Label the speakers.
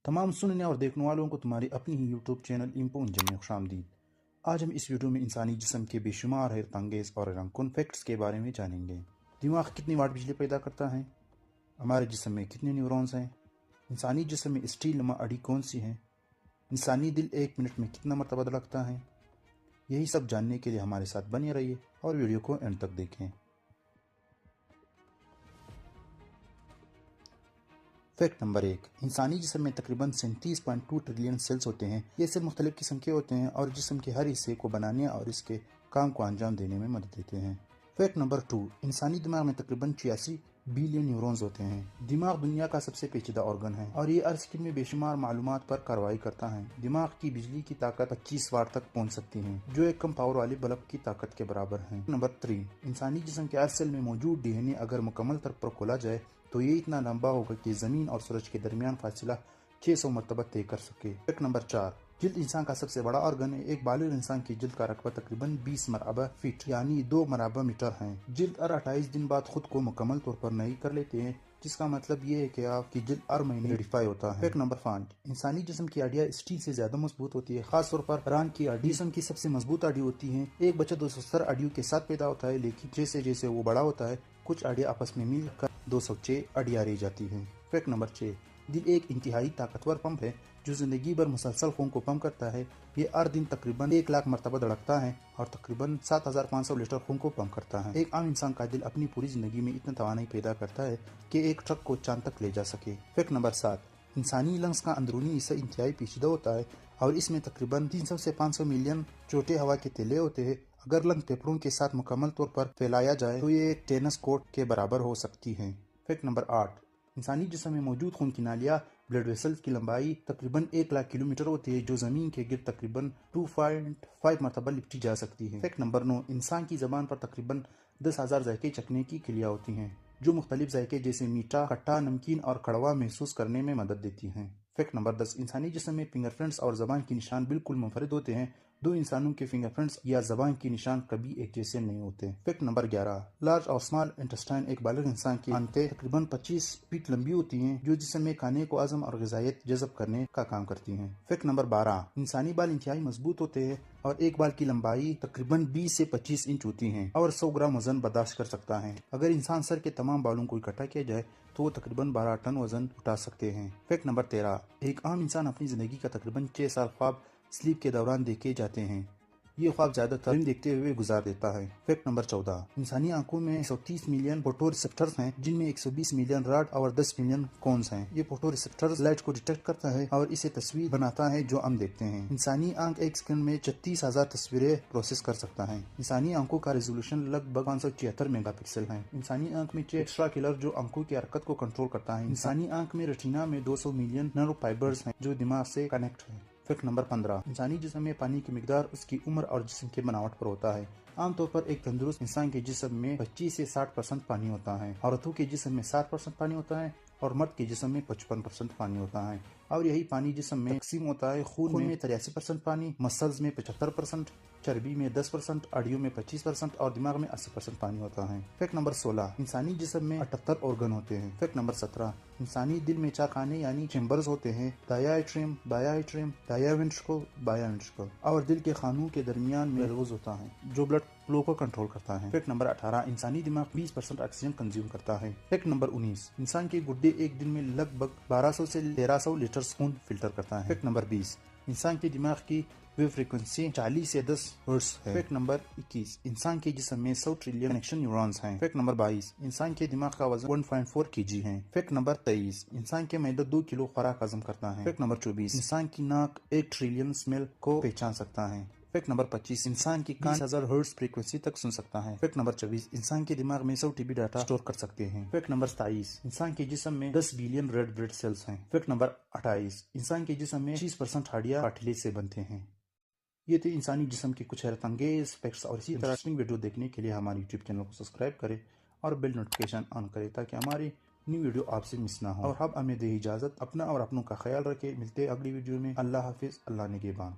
Speaker 1: تمام سننے اور دیکھنے والوں کو تمہاری اپنی ہی یوٹیوب چینل انفو انجن میں خوش آمدید۔ آج ہم اس ویڈیو میں انسانی جسم کے بے شمار حیرت انگیز اور حیران کن فیکٹس کے بارے میں جانیں گے۔ دماغ کتنی واٹ بجلی پیدا کرتا ہے؟ ہمارے جسم میں کتنے نیورونز ہیں؟ انسانی جسم میں اسٹیل نما اڑی کون سی ہے؟ انسانی دل ایک منٹ میں کتنا مرتبہ دھڑکتا ہے؟ یہی سب جاننے کے لیے ہمارے ساتھ بنے رہیے اور ویڈیو کو اینڈ تک دیکھیں۔ فیکٹ نمبر 1، انسانی جسم میں تقریباً 37.2 ٹریلین سیلز ہوتے ہیں۔ یہ سیل مختلف قسم کے ہوتے ہیں اور جسم کے ہر حصے کو بنانے اور اس کے کام کو انجام دینے میں مدد دیتے ہیں۔ فیکٹ نمبر 2، انسانی دماغ میں تقریباً 86 بلین نیورونز ہوتے ہیں۔ دماغ دنیا کا سب سے پیچیدہ آرگن ہے اور یہ ہر سیکنڈ میں بے شمار معلومات پر کارروائی کرتا ہے۔ دماغ کی بجلی کی طاقت 25 واٹ تک پہنچ سکتی ہے، جو ایک کم پاور والے بلب کی طاقت کے برابر ہے۔ نمبر 3، انسانی جسم کے ہر سیل میں موجود ڈی این اے اگر مکمل طور پر کھولا جائے تو یہ اتنا لمبا ہوگا کہ زمین اور سورج کے درمیان فاصلہ 600 مرتبہ طے کر سکے۔ فیکٹ نمبر 4، جلد انسان کا سب سے بڑا آرگن ہے۔ ایک بالغ انسان کی جلد کا رقبہ تقریباً 20 مربع فٹ یعنی 2 مربع میٹر ہے۔ جلد ہر 28 دن بعد خود کو مکمل طور پر نئی کر لیتے ہیں، جس کا مطلب یہ ہے کہ آپ کی جلد ہر مہینے ریڈیفائی ہوتا ہے۔ فیکٹ نمبر 5، انسانی جسم کی ہڈیاں اسٹیل سے زیادہ مضبوط ہوتی ہے، خاص طور پر ران کی ہڈی جسم کی سب سے مضبوط ہڈی ہوتی ہے۔ ایک بچہ 270 ہڈیوں کے ساتھ پیدا ہوتا ہے، لیکن جیسے جیسے وہ بڑا ہوتا ہے کچھ ہڈیاں آپس میں مل کر 206 ہڈیاں رہ جاتی ہیں۔ فیکٹ نمبر 6، دل ایک انتہائی طاقتور پمپ ہے جو زندگی بھر مسلسل خون کو پمپ کرتا ہے۔ یہ ہر دن تقریباً 1 لاکھ مرتبہ دھڑکتا ہے اور تقریباً 7500 لیٹر خون کو پمپ کرتا ہے۔ ایک عام انسان کا دل اپنی پوری زندگی میں اتنا توانائی پیدا کرتا ہے کہ ایک ٹرک کو چاند تک لے جا سکے۔ فیکٹ نمبر 7، انسانی لنگز کا اندرونی حصہ انتہائی پیچیدہ ہوتا ہے اور اس میں تقریباً 300 سے 500 ملین چھوٹے ہوا کے تیلے ہوتے ہیں۔ اگر لنگ پھیپھڑوں کے ساتھ مکمل طور پر پھیلایا جائے تو یہ ایک ٹینس کورٹ کے برابر ہو سکتی ہے۔ فیکٹ نمبر 8، انسانی جسم میں موجود خون کی نالیاں بلڈ ویسلز کی لمبائی تقریباً 1 لاکھ کلومیٹر ہوتی ہے، جو زمین کے گرد تقریباً 2.5 مرتبہ لپٹی جا سکتی ہے۔ فیکٹ نمبر 9، انسان کی زبان پر تقریباً 10,000 ذائقے چکھنے کی کلیاں ہوتی ہیں، جو مختلف ذائقے جیسے میٹھا، کھٹا، نمکین اور کڑوا محسوس کرنے میں مدد دیتی ہیں۔ فیکٹ نمبر 10، انسانی جسم میں فنگر پرنٹس اور زبان کے نشان بالکل منفرد ہوتے ہیں۔ دو انسانوں کے فنگر پرنٹس یا زبان کے نشان کبھی ایک جیسے نہیں ہوتے۔ فیکٹ نمبر 11، لارج اور اسمال انٹسٹائن ایک بالغ انسان کی آنتیں تقریباً 25 فٹ لمبی ہوتی ہیں، جو جسم میں کھانے کو ہضم اور غذائیت جذب کرنے کا کام کرتی ہیں۔ فیکٹ نمبر 12، انسانی بال انتہائی مضبوط ہوتے ہیں اور ایک بال کی لمبائی تقریباً 20 سے 25 انچ ہوتی ہے اور 100 گرام وزن برداشت کر سکتا ہے۔ اگر انسان سر کے تمام بالوں کو اکٹھا کیا جائے تو وہ تقریباً 12 ٹن وزن اٹھا سکتے ہیں۔ فیکٹ نمبر 13، ایک عام انسان اپنی زندگی کا تقریباً 6 سال خواب سلیپ کے دوران دیکھے جاتے ہیں۔ یہ خواب زیادہ تر فلم دیکھتے ہوئے گزار دیتا ہے۔ فیکٹ نمبر 14، انسانی آنکھوں میں 130 ملین فوٹو ریسپٹرز ہیں، جن میں 120 ملین راڈ اور 10 ملین کونز ہیں۔ یہ فوٹو ریسپٹرز لائٹ کو ڈیٹیکٹ کرتا ہے اور اسے تصویر بناتا ہے جو ہم دیکھتے ہیں۔ انسانی آنکھ ایک سیکنڈ میں 36,000 تصویریں پروسیس کر سکتا ہے۔ انسانی آنکھوں کا ریزولوشن لگ بھگ 576 میگا پکسل ہے۔ انسانی آنکھ میں 6 ایکسٹرا کلر جو آنکھوں کی حرکت کو کنٹرول کرتا ہے۔ انسانی آنکھ میں ریٹینا میں 200 ملین نرو فائبرز ہیں جو دماغ سے کنیکٹ ہیں۔ فیکٹ نمبر 15، انسانی جسم میں پانی کی مقدار اس کی عمر اور جسم کی بناوٹ پر ہوتا ہے۔ عام طور پر ایک تندرست انسان کے جسم میں 25 سے 60% پانی ہوتا ہے، عورتوں کے جسم میں 60% پانی ہوتا ہے اور مرد کے جسم میں 55% پانی ہوتا ہے، اور یہی پانی جسم میں تقسیم ہوتا ہے۔ خون میں 83% پانی، مسلز میں 75%، چربی میں 10%، ہڈیوں میں 25% اور دماغ میں 80% پانی ہوتا ہے۔ فیکٹ نمبر 16، انسانی جسم میں 78 آرگن ہوتے ہیں۔ فیکٹ نمبر 17، انسانی دل میں 4 خانے یعنی چیمبرز ہوتے ہیں، دایا ایٹریم، بایاں ایٹریم، دایا وینٹرکل، بایاں وینٹرکل، اور دل کے خانوں کے درمیان میں ویلوز ہوتا ہے جو بلڈ فلو کو کنٹرول کرتا ہے۔ فیکٹ نمبر 18، انسانی دماغ 20% آکسیجن کنزیوم کرتا ہے۔ فیکٹ نمبر 19، انسان کے گردے ایک دن میں لگ بھگ 1200 سے 1300 لیٹر خون فلٹر کرتا ہے۔ فیکٹ نمبر 20، انسان کے دماغ کی ویو فریکوینسی 40 سے 10 ہرٹز ہے۔ فیکٹ نمبر 21، انسان کے جسم میں 100 ٹریلین کنیکشن نیورونز ہیں۔ فیکٹ نمبر 22، انسان کے دماغ کا وزن 1.4 kg ہے۔ فیکٹ نمبر 23، انسان کے معدہ 2 کلو خوراک ہضم کرتا ہے۔ فیکٹ نمبر 24، انسان کی ناک 1 ٹریلین اسمیل کو پہچان سکتا ہے۔ فیکٹ نمبر 25، انسان کی کان 20,000 ہرٹز فریکوینسی تک سن سکتا ہے۔ فیکٹ نمبر 24، انسان کے دماغ میں 100 TB ڈاٹا اسٹور کر سکتے ہیں۔ فیکٹ نمبر 27، انسان کے جسم میں 10 بلین ریڈ بلڈ سیلز ہیں۔ فیکٹ نمبر 28، انسان کے جسم میں 25% ہڈیاں کارٹلیج سے بنتے ہیں۔ یہ تھے انسانی جسم کے کچھ حیرت انگیز فیکٹس، اور اسی طرح انٹرسٹنگ ویڈیو دیکھنے کے لیے ہمارے یوٹیوب چینل کو سبسکرائب کریں اور بیل نوٹیفکیشن آن کریں تاکہ ہماری نیو ویڈیو آپ سے مس نہ ہو۔ اور اب ہمیں دے اجازت، اپنا اور اپنوں کا خیال رکھیں۔ ملتے اگلی ویڈیو میں۔ اللہ حافظ، اللہ نگہبان۔